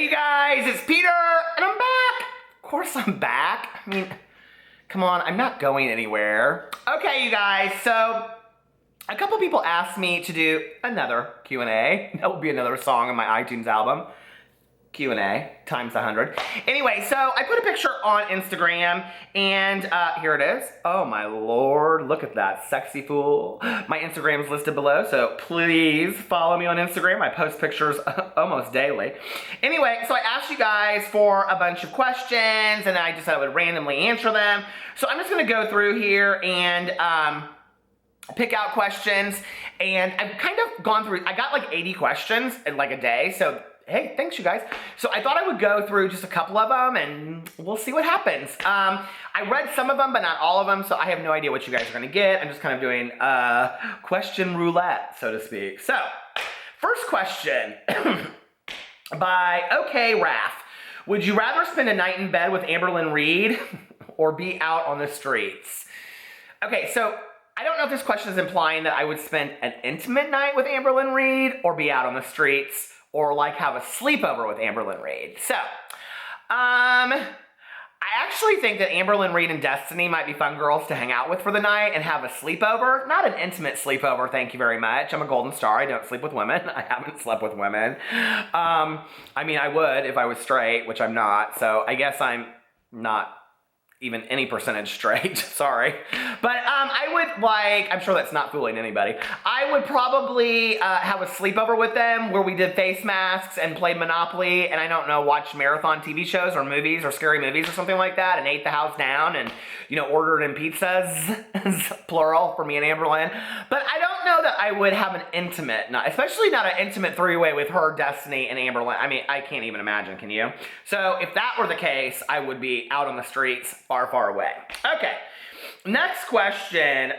you guys, it's Peter, and I'm back. Of course I'm back. I mean, come on, I'm not going anywhere. Okay, you guys, so a couple people asked me to do another Q&A. That will be another song on my iTunes album. Q&A times 100. Anyway, so I put a picture on Instagram, and here it is. Oh my lord, look at that sexy fool. My Instagram is listed below, so please follow me on Instagram. I post pictures almost daily. Anyway, so I asked you guys for a bunch of questions, and I just said I would randomly answer them. So I'm just gonna go through here and pick out questions, and I've kind of gone through, I got like 80 questions in like a day, so hey, thanks you guys. So I thought I would go through just a couple of them and we'll see what happens. I read some of them, but not all of them, so I have no idea what you guys are gonna get. I'm just kind of doing question roulette, so to speak. So, first question by OK Raph. Would you rather spend a night in bed with Amberlynn Reid or be out on the streets? Okay, so I don't know if this question is implying that I would spend an intimate night with Amberlynn Reid or be out on the streets, or like have a sleepover with Amberlynn Reid. So, I actually think that Amberlynn Reid and Destiny might be fun girls to hang out with for the night and have a sleepover. Not an intimate sleepover, thank you very much. I'm a golden star, I don't sleep with women. I haven't slept with women. I mean, I would if I was straight, which I'm not, so I guess I'm not even any percentage straight, sorry. But I would like, I'm sure that's not fooling anybody. I would probably have a sleepover with them where we did face masks and played Monopoly and I don't know, watched marathon TV shows or movies or scary movies or something like that and ate the house down and, you know, ordered in pizzas, plural, for me and Amberlynn. But I don't know that I would have an intimate night, especially not an intimate three-way with her, Destiny, and Amberlynn. I mean, I can't even imagine, can you? So if that were the case, I would be out on the streets far, far away. Okay, next question.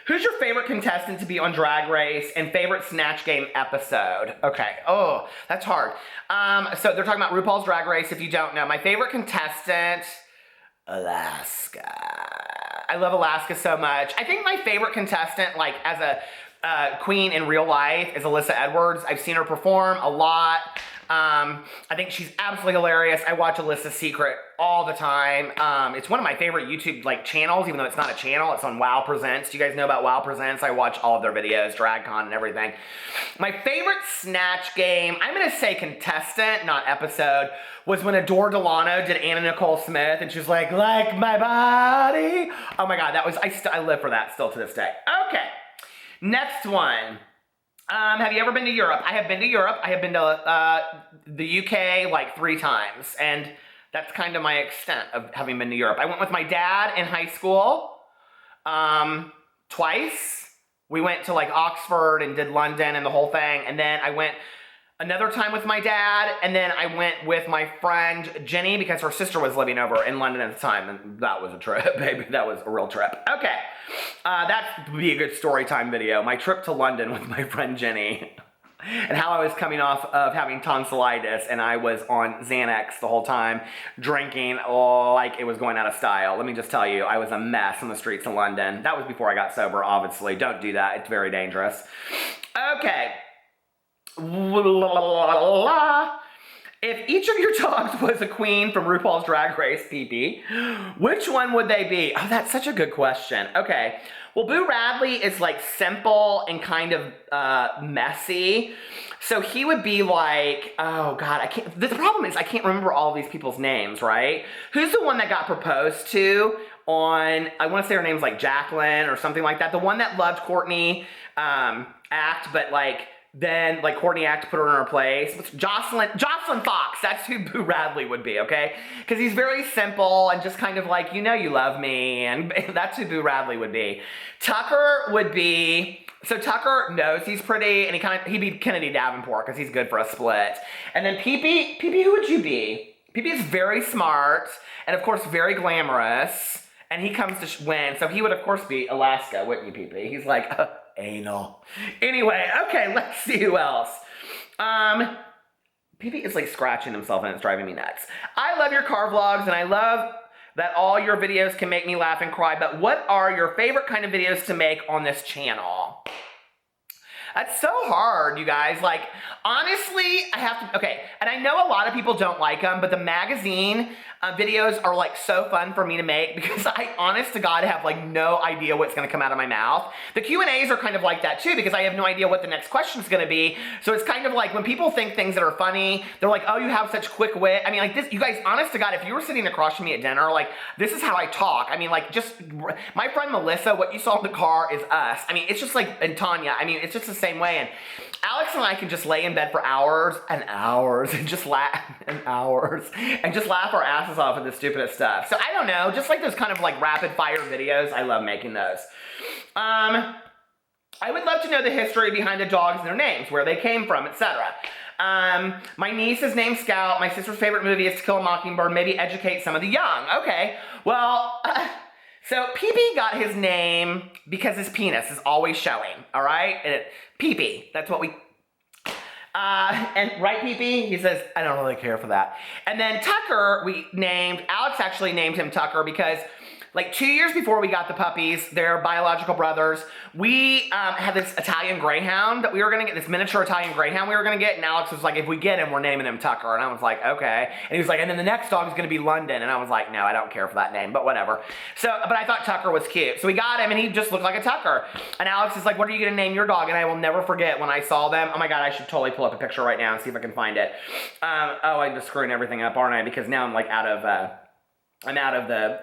Who's your favorite contestant to be on Drag Race and favorite Snatch Game episode? Okay, oh, that's hard. So they're talking about RuPaul's Drag Race, if you don't know. My favorite contestant, Alaska. I love Alaska so much. I think my favorite contestant, like as a queen in real life, is Alyssa Edwards. I've seen her perform a lot. I think she's absolutely hilarious. I watch Alyssa's Secret all the time. It's one of my favorite YouTube like channels, even though it's not a channel. It's on WoW Presents. Do you guys know about WoW Presents? I watch all of their videos, DragCon and everything. My favorite Snatch Game, I'm gonna say contestant, not episode, was when Adore Delano did Anna Nicole Smith, and she was like my body. Oh my God, that was, I live for that still to this day. Okay, next one. Have you ever been to Europe? I have been to Europe. I have been to the UK like 3 times, and that's kind of my extent of having been to Europe. I went with my dad in high school twice. We went to like Oxford and did London and the whole thing, and then I went another time with my dad, and then I went with my friend Jenny because her sister was living over in London at the time, and that was a trip, baby. That was a real trip. Okay, that would be a good story time video. My trip to London with my friend Jenny, and how I was coming off of having tonsillitis, and I was on Xanax the whole time, drinking like it was going out of style. Let me just tell you, I was a mess on the streets of London. That was before I got sober, obviously. Don't do that, it's very dangerous. Okay. If each of your dogs was a queen from RuPaul's Drag Race, PP, which one would they be? Oh, that's such a good question. Okay, well, Boo Radley is like simple and kind of messy, so he would be like, oh God, I can't. The problem is I can't remember all these people's names, right? Who's the one that got proposed to on? I want to say her name's like Jacqueline or something like that. The one that loved Courtney Act, but like. Then, like, Courtney Act put her in her place. Jocelyn Fox, that's who Boo Radley would be, okay? Because he's very simple and just kind of like, you know you love me, and that's who Boo Radley would be. Tucker would be, so Tucker knows he's pretty, and he'd be Kennedy Davenport, because he's good for a split. And then PP, who would you be? PP is very smart, and of course, very glamorous, and he comes to win, so he would, of course, be Alaska, wouldn't you, PP? He's like, anal. Anyway, okay, let's see who else. PP is like scratching himself and it's driving me nuts. I love your car vlogs and I love that all your videos can make me laugh and cry, but what are your favorite kind of videos to make on this channel? That's so hard, you guys. Like, honestly, I have to, okay, and I know a lot of people don't like them, but the magazine videos are like so fun for me to make because I, honest to God, have like no idea what's gonna come out of my mouth. The Q&As are kind of like that too because I have no idea what the next question's gonna be. So it's kind of like when people think things that are funny, they're like, oh, you have such quick wit. I mean, like this, you guys, honest to God, if you were sitting across from me at dinner, like, this is how I talk. I mean, like, just, my friend Melissa, what you saw in the car is us. I mean, it's just like, and Tanya, I mean, it's just the same way. And Alex and I can just lay in bed for hours and hours and just laugh our asses off at the stupidest stuff. So I don't know, just like those kind of like rapid fire videos, I love making those. I would love to know the history behind the dogs and their names, where they came from, etc. My niece is named Scout. My sister's favorite movie is To Kill a Mockingbird. Maybe educate some of the young. Okay, well, so Pee-Pee got his name because his penis is always showing, all right? Pee-Pee, that's what we... and right, Pee-Pee? He says, I don't really care for that. And then Tucker, Alex actually named him Tucker because like 2 years before we got the puppies, they're biological brothers, we had this Italian Greyhound that we were gonna get, this miniature Italian Greyhound we were gonna get, and Alex was like, if we get him, we're naming him Tucker. And I was like, okay. And he was like, and then the next dog is gonna be London. And I was like, no, I don't care for that name, but whatever. So, but I thought Tucker was cute. So we got him and he just looked like a Tucker. And Alex is like, what are you gonna name your dog? And I will never forget when I saw them. Oh my God, I should totally pull up a picture right now and see if I can find it. Oh, I'm just screwing everything up, aren't I? Because now I'm like out of the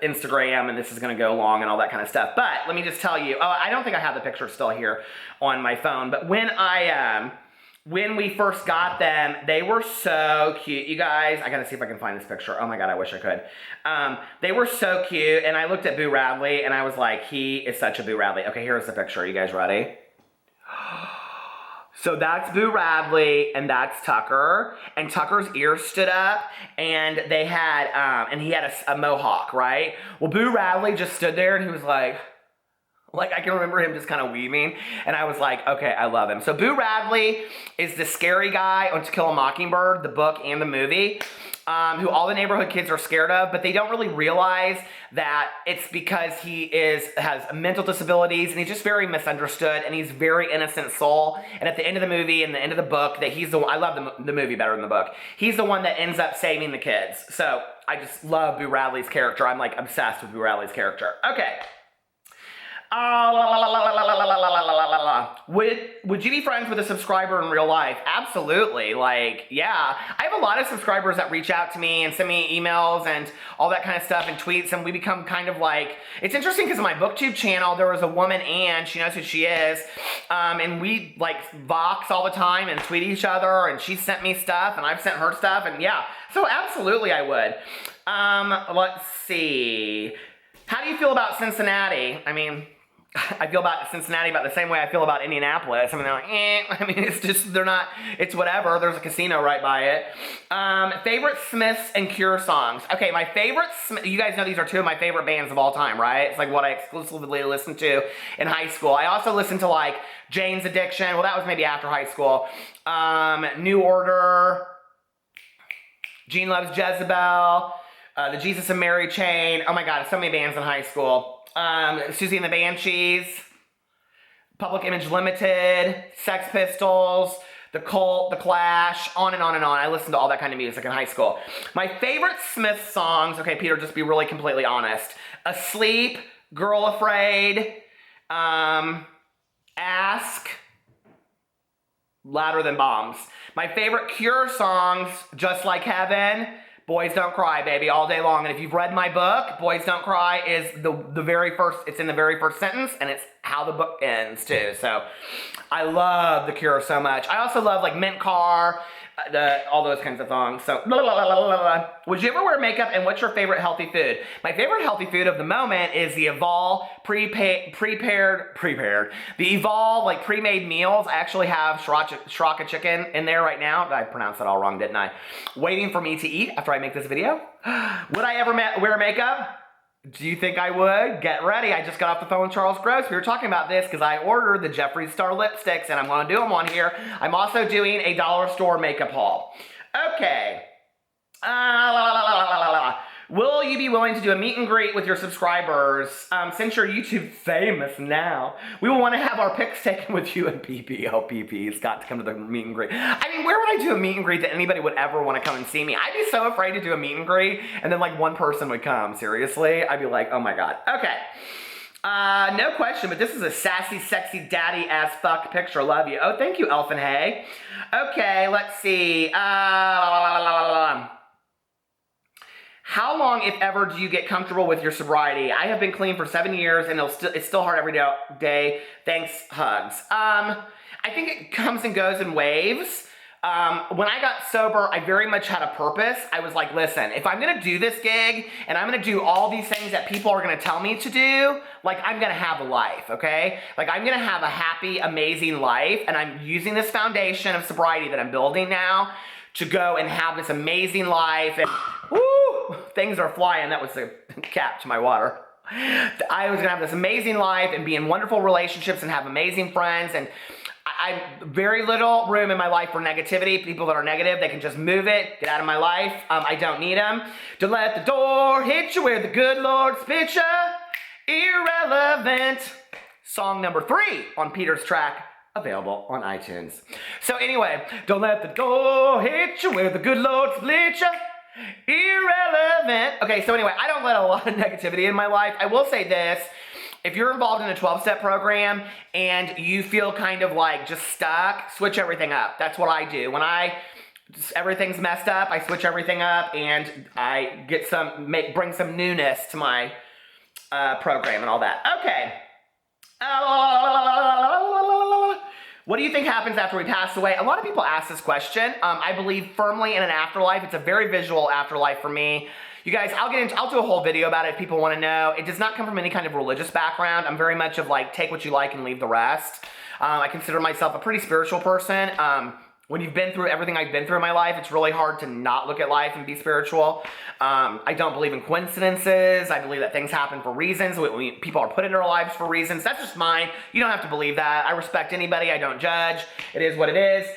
Instagram and this is gonna go long and all that kind of stuff. But let me just tell you, I don't think I have the picture still here on my phone, but when we first got them, they were so cute. You guys, I gotta see if I can find this picture. Oh my God, I wish I could. They were so cute, and I looked at Boo Radley and I was like, he is such a Boo Radley. Okay, here's the picture. You guys ready? So that's Boo Radley, and that's Tucker, and Tucker's ears stood up, and they had, and he had a mohawk, right? Well, Boo Radley just stood there, and he was like, I can remember him just kind of weaving, and I was like, okay, I love him. So Boo Radley is the scary guy on To Kill a Mockingbird, the book and the movie, who all the neighborhood kids are scared of, but they don't really realize that it's because he has mental disabilities, and he's just very misunderstood, and he's very innocent soul. And at the end of the movie and the end of the book, that he's the one, I love the movie better than the book. He's the one that ends up saving the kids. So I just love Boo Radley's character. I'm like obsessed with Boo Radley's character. Okay. Would you be friends with a subscriber in real life? Absolutely. Like, yeah. I have a lot of subscribers that reach out to me and send me emails and all that kind of stuff and tweets, and we become kind of like, it's interesting because on my BookTube channel, there was a woman, Ann, she knows who she is, and we like Vox all the time and tweet each other, and she sent me stuff and I've sent her stuff, and yeah. So absolutely I would. Let's see. How do you feel about Cincinnati? I mean, I feel about Cincinnati about the same way I feel about Indianapolis. I mean, they're like, I mean, it's just, they're not, it's whatever. There's a casino right by it. Favorite Smiths and Cure songs. Okay, my favorite, you guys know these are two of my favorite bands of all time, right? It's like what I exclusively listened to in high school. I also listened to like Jane's Addiction. Well, that was maybe after high school. New Order, Gene Loves Jezebel, the Jesus and Mary Chain. Oh my God, so many bands in high school. Susie and the Banshees, Public Image Limited, Sex Pistols, The Cult, The Clash, on and on and on. I listened to all that kind of music in high school. My favorite Smith songs, okay, Peter, just be really completely honest. Asleep, Girl Afraid, Ask, Louder Than Bombs. My favorite Cure songs, Just Like Heaven, Boys Don't Cry, baby, all day long. And if you've read my book, Boys Don't Cry is the very first, it's in the very first sentence, and it's how the book ends too. So I love The Cure so much. I also love like Mint Car, all those kinds of songs. So, would you ever wear makeup, and what's your favorite healthy food? My favorite healthy food of the moment is the Evolve the Evolve like pre-made meals. I actually have sriracha chicken in there right now. I pronounced that all wrong, didn't I? Waiting for me to eat after I make this video. Would I ever wear makeup? Do you think I would? Get ready. I just got off the phone with Charles Gross. We were talking about this because I ordered the Jeffree Star lipsticks, and I'm going to do them on here. I'm also doing a dollar store makeup haul. Okay. Will you be willing to do a meet and greet with your subscribers? Since you're YouTube famous now, we will want to have our pics taken with you and PP. Oh, PP's got to come to the meet and greet. I mean, where would I do a meet and greet that anybody would ever want to come and see me? I'd be so afraid to do a meet and greet, and then like one person would come. Seriously, I'd be like, oh my God. Okay. No question, but this is a sassy, sexy, daddy ass fuck picture. Love you. Oh, thank you, Elfin Hay. Okay, let's see. How long, if ever, do you get comfortable with your sobriety? I have been clean for 7 years, and it's still hard every day. Thanks, hugs. I think it comes and goes in waves. When I got sober, I very much had a purpose. I was like, listen, if I'm going to do this gig and I'm going to do all these things that people are going to tell me to do, like I'm going to have a life, okay? Like I'm going to have a happy, amazing life, and I'm using this foundation of sobriety that I'm building now to go and have this amazing life. And woo, things are flying. That was the cap to my water. I was going to have this amazing life and be in wonderful relationships and have amazing friends, and I very little room in my life for negativity. People that are negative, they can just move it, get out of my life. I don't need them. Don't let the door hit you where the good Lord spit you. Irrelevant. Song number 3 on Peter's track, available on iTunes. So anyway, don't let the door hit you where the good Lord split you. Irrelevant. Okay, so anyway, I don't let a lot of negativity in my life. I will say this. If you're involved in a 12-step program and you feel kind of like just stuck, switch everything up. That's what I do. When everything's messed up, I switch everything up and I get bring some newness to my program and all that. Okay. What do you think happens after we pass away? A lot of people ask this question. I believe firmly in an afterlife. It's a very visual afterlife for me. You guys, I'll do a whole video about it if people want to know. It does not come from any kind of religious background. I'm very much of like, take what you like and leave the rest. I consider myself a pretty spiritual person. When you've been through everything I've been through in my life, it's really hard to not look at life and be spiritual. I don't believe in coincidences. I believe that things happen for reasons. People are put into our lives for reasons. That's just mine. You don't have to believe that. I respect anybody. I don't judge. It is what it is.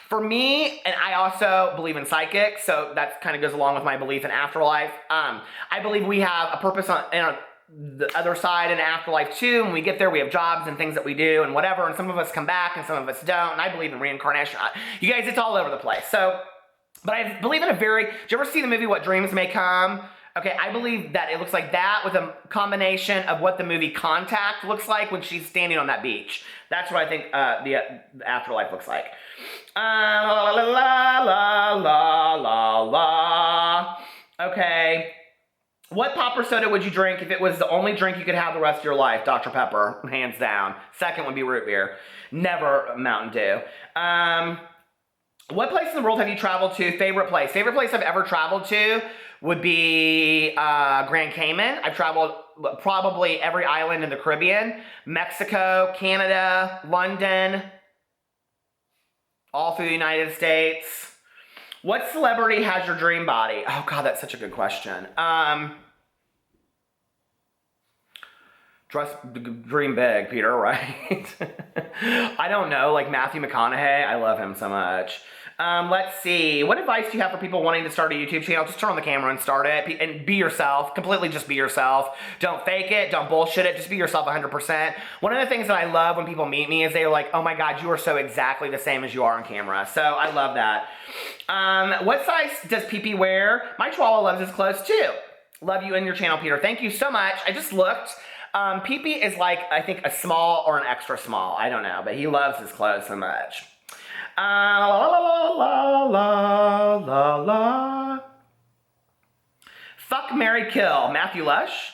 For me, and I also believe in psychics, so that kind of goes along with my belief in afterlife. I believe we have a purpose on the other side in afterlife too. When we get there, we have jobs and things that we do and whatever, and some of us come back and some of us don't, and I believe in reincarnation. You guys, it's all over the place. So, but I believe in did you ever see the movie What Dreams May Come? Okay, I believe that it looks like that with a combination of what the movie Contact looks like when she's standing on that beach. That's what I think the afterlife looks like. La la la la la la la. Okay. What pop or soda would you drink if it was the only drink you could have the rest of your life? Dr. Pepper, hands down. Second would be root beer. Never Mountain Dew. What place in the world have you traveled to? Favorite place? Favorite place I've ever traveled to would be Grand Cayman. I've traveled probably every island in the Caribbean. Mexico, Canada, London, all through the United States. What celebrity has your dream body? Oh God, that's such a good question. Dream big, Peter, right? I don't know, like Matthew McConaughey. I love him so much. Let's see. What advice do you have for people wanting to start a YouTube channel? Just turn on the camera and start it. And be yourself. Completely just be yourself. Don't fake it. Don't bullshit it. Just be yourself 100%. One of the things that I love when people meet me is they're like, oh my God, you are so exactly the same as you are on camera. So I love that. What size does PP wear? My Chihuahua loves his clothes too. Love you and your channel, Peter. Thank you so much. I just looked. PP is like, I think, a small or an extra small. I don't know, but he loves his clothes so much. La la la la la la. Fuck, marry, kill. Matthew Lush,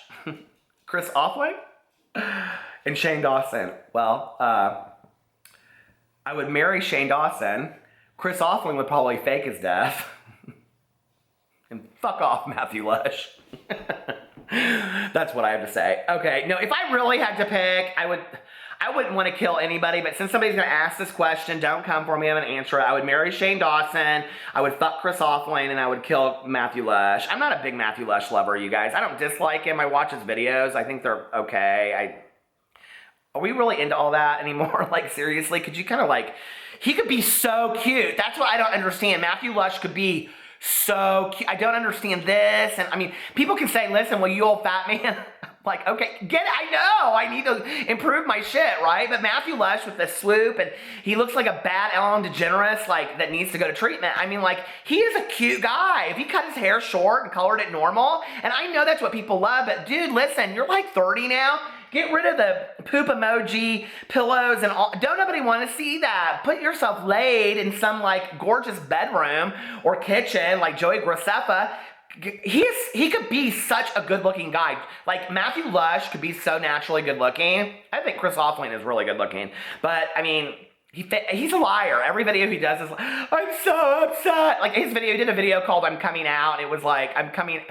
Chris Oflyng, and Shane Dawson. Well, I would marry Shane Dawson. Chris Oflyng would probably fake his death. And fuck off, Matthew Lush. That's what I have to say. Okay, no, if I really had to pick, I wouldn't want to kill anybody, but since somebody's going to ask this question, don't come for me, I'm going to answer it. I would marry Shane Dawson, I would fuck Chris Oflyng, and I would kill Matthew Lush. I'm not a big Matthew Lush lover, you guys. I don't dislike him. I watch his videos. I think they're okay. Are we really into all that anymore? Like, seriously? Could you kind of like... He could be so cute. That's what I don't understand. Matthew Lush could be so cute. I don't understand this. And I mean, people can say, listen, well, you old fat man. Like, okay, get it. I know I need to improve my shit, right? But Matthew Lush with the swoop, and he looks like a bad Ellen DeGeneres, like, that needs to go to treatment. I mean, like, he is a cute guy. If he cut his hair short and colored it normal, and I know that's what people love, but dude, listen, you're like 30 now. Get rid of the poop emoji, pillows, and all. Don't nobody want to see that. Put yourself laid in some, like, gorgeous bedroom or kitchen, like Joey Graceffa. He could be such a good-looking guy. Like, Matthew Lush could be so naturally good-looking. I think Chris Oflyng is really good-looking. But, I mean, he's a liar. Every video he does is like, I'm so upset. Like, his video, he did a video called I'm Coming Out. And it was like, I'm coming...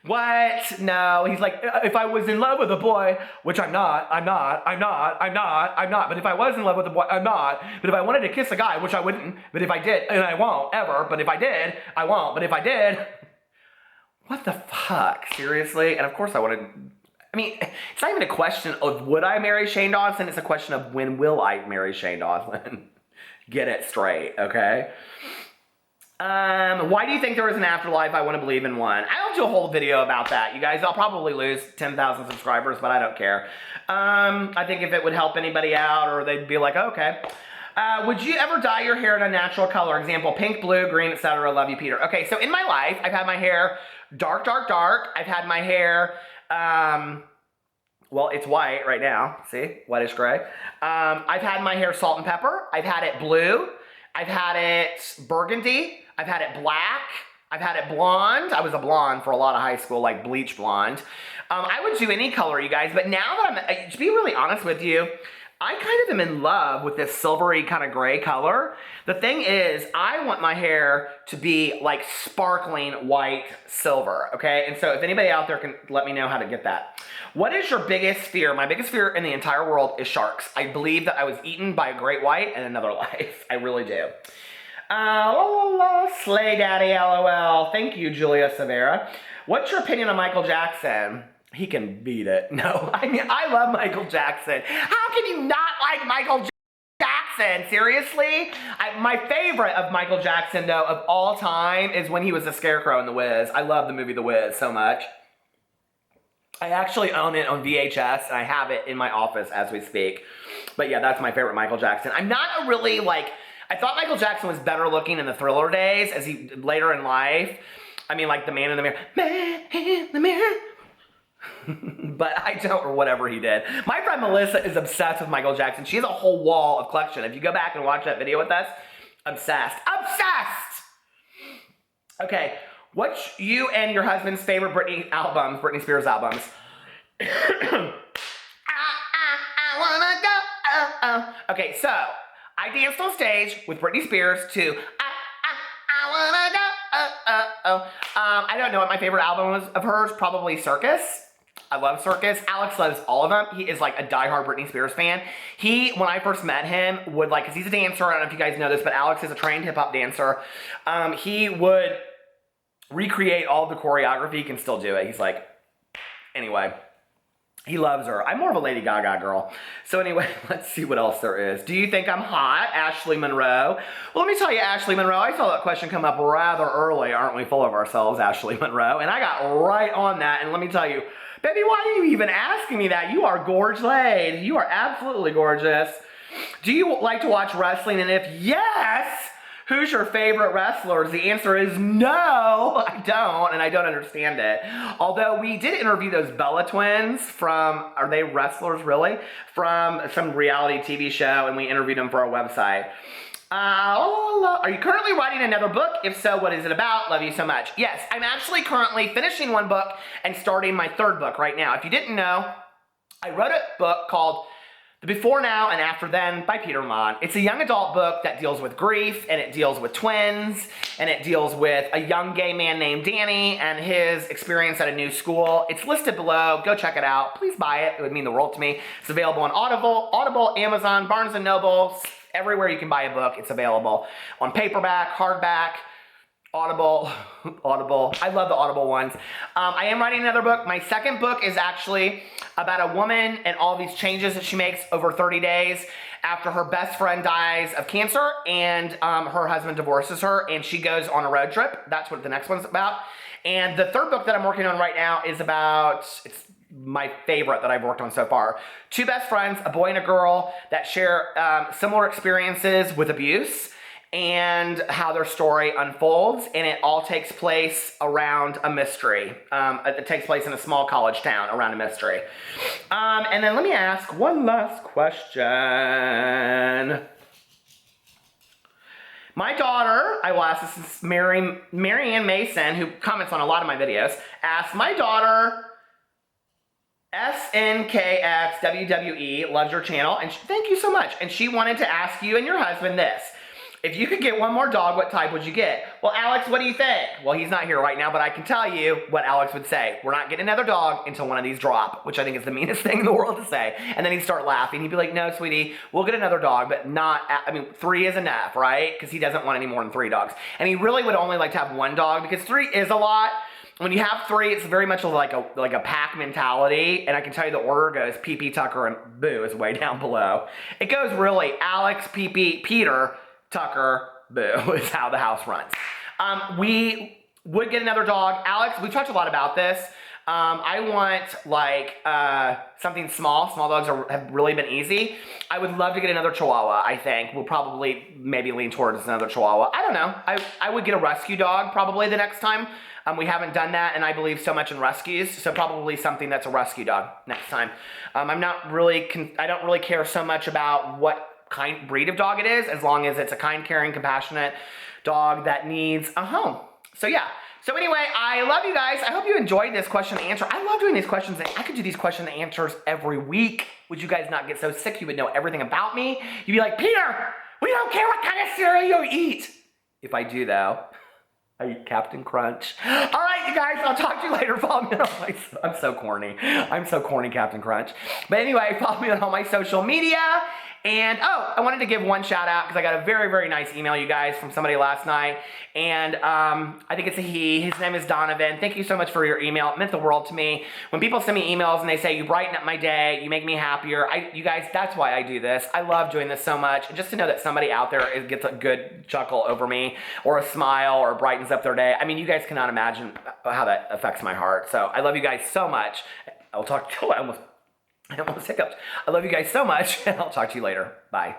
What? No. He's like, if I was in love with a boy, which I'm not. But if I was in love with a boy, I'm not. But if I wanted to kiss a guy, which I wouldn't. But if I did, and I won't, ever. But if I did, I won't. But if I did... What the fuck? Seriously? And of course I want to... I mean, it's not even a question of would I marry Shane Dawson. It's a question of when will I marry Shane Dawson. Get it straight, okay? Why do you think there is an afterlife? I want to believe in one. I'll do a whole video about that. You guys, I'll probably lose 10,000 subscribers, but I don't care. I think if it would help anybody out or they'd be like, okay... would you ever dye your hair in a natural color? Example, pink, blue, green, etc. Love you, Peter. Okay, so in my life, I've had my hair dark. I've had my hair, well, it's white right now. See? Whitish gray. I've had my hair salt and pepper. I've had it blue. I've had it burgundy. I've had it black. I've had it blonde. I was a blonde for a lot of high school, like bleach blonde. I would do any color, you guys, but now that to be really honest with you, I kind of am in love with this silvery kind of gray color. The thing is, I want my hair to be like sparkling white silver, okay? And so if anybody out there can let me know how to get that. What is your biggest fear? My biggest fear in the entire world is sharks. I believe that I was eaten by a great white in another life. I really do. Slay Daddy, LOL. Thank you, Julia Severa. What's your opinion on Michael Jackson? He can beat it. No, I mean, I love Michael Jackson. How can you not like Michael Jackson? Seriously? My favorite of Michael Jackson, though, of all time is when he was the Scarecrow in The Wiz. I love the movie The Wiz so much. I actually own it on VHS, and I have it in my office as we speak. But yeah, that's my favorite Michael Jackson. I'm not a really, like, I thought Michael Jackson was better looking in the Thriller days as he later in life. I mean, like the Man in the Mirror. Man in the Mirror. But I don't, or whatever he did. My friend Melissa is obsessed with Michael Jackson. She has a whole wall of collection. If you go back and watch that video with us, obsessed. Obsessed! Okay, what's you and your husband's favorite Britney Spears albums? I wanna go, oh, oh. Okay, so, I danced on stage with Britney Spears to I wanna go, oh, oh, oh. I don't know what my favorite album was of hers, probably Circus. I love Circus. Alex loves all of them. He is like a diehard Britney Spears fan. When I first met him, would like, because he's a dancer, I don't know if you guys know this, but Alex is a trained hip-hop dancer. He would recreate all the choreography. He can still do it. He's like, anyway, he loves her. I'm more of a Lady Gaga girl. So anyway, let's see what else there is. Do you think I'm hot? Ashley Monroe. Well, let me tell you, Ashley Monroe, I saw that question come up rather early. Aren't we full of ourselves, Ashley Monroe? And I got right on that. And let me tell you, baby, why are you even asking me that? You are gorgeous laid. You are absolutely gorgeous. Do you like to watch wrestling? And if yes, who's your favorite wrestlers? The answer is no, I don't, and I don't understand it. Although we did interview those Bella twins from, are they wrestlers really? From some reality TV show, and we interviewed them for our website. Are you currently writing another book? If so, what is it about? Love you so much. Yes, I'm actually currently finishing one book and starting my third book right now. If you didn't know, I wrote a book called The Before Now and After Then by Peter Monn. It's a young adult book that deals with grief, and it deals with twins, and it deals with a young gay man named Danny and his experience at a new school. It's listed below. Go check it out. Please buy it. It would mean the world to me. It's available on Audible, Amazon, Barnes & Noble, everywhere you can buy a book. It's available on paperback, hardback, Audible. Audible. I love the Audible ones. I am writing another book. My second book is actually about a woman and all these changes that she makes over 30 days after her best friend dies of cancer and her husband divorces her and she goes on a road trip. That's what the next one's about. And the third book that I'm working on right now is about, it's my favorite that I've worked on so far. Two best friends, a boy and a girl, that share similar experiences with abuse and how their story unfolds, and it all takes place around a mystery. It takes place in a small college town around a mystery. And then let me ask one last question. My daughter, I will ask this is Marianne Mason, who comments on a lot of my videos, asked my daughter, SNKXWWE, loves your channel, and thank you so much. And she wanted to ask you and your husband this. If you could get one more dog, what type would you get? Well, Alex, what do you think? Well, he's not here right now, but I can tell you what Alex would say. We're not getting another dog until one of these drop, which I think is the meanest thing in the world to say. And then he'd start laughing. He'd be like, no, sweetie, we'll get another dog, but not, 3 is enough, right? Because he doesn't want any more than 3 dogs. And he really would only like to have 1 dog because 3 is a lot. When you have 3, it's very much like a pack mentality, and I can tell you the order goes PP, Tucker, and Boo is way down below. It goes really Alex, PP, Peter, Tucker, Boo is how the house runs. We would get another dog. Alex, we talked a lot about this. I want like something small. Small dogs have really been easy. I would love to get another Chihuahua, I think. We'll probably maybe lean towards another Chihuahua. I don't know. I would get a rescue dog probably the next time. We haven't done that, and I believe so much in rescues, so probably something that's a rescue dog next time. I don't really care so much about what kind breed of dog it is, as long as it's a kind, caring, compassionate dog that needs a home. So yeah. So anyway, I love you guys. I hope you enjoyed this question and answer. I love doing these questions. I could do these question and answers every week. Would you guys not get so sick you would know everything about me? You'd be like, Peter, we don't care what kind of cereal you eat. If I do though, I eat Captain Crunch. All right, you guys, I'll talk to you later. Follow me on my, I'm so corny. I'm so corny, Captain Crunch. But anyway, follow me on all my social media. And, oh, I wanted to give one shout out because I got a very, very nice email, you guys, from somebody last night. And I think it's a he. His name is Donovan. Thank you so much for your email. It meant the world to me. When people send me emails and they say, you brighten up my day, you make me happier. You guys, that's why I do this. I love doing this so much. And just to know that somebody out there gets a good chuckle over me or a smile or brightens up their day. I mean, you guys cannot imagine how that affects my heart. So I love you guys so much. I'll talk to you. I almost hiccuped. I love you guys so much, and I'll talk to you later. Bye.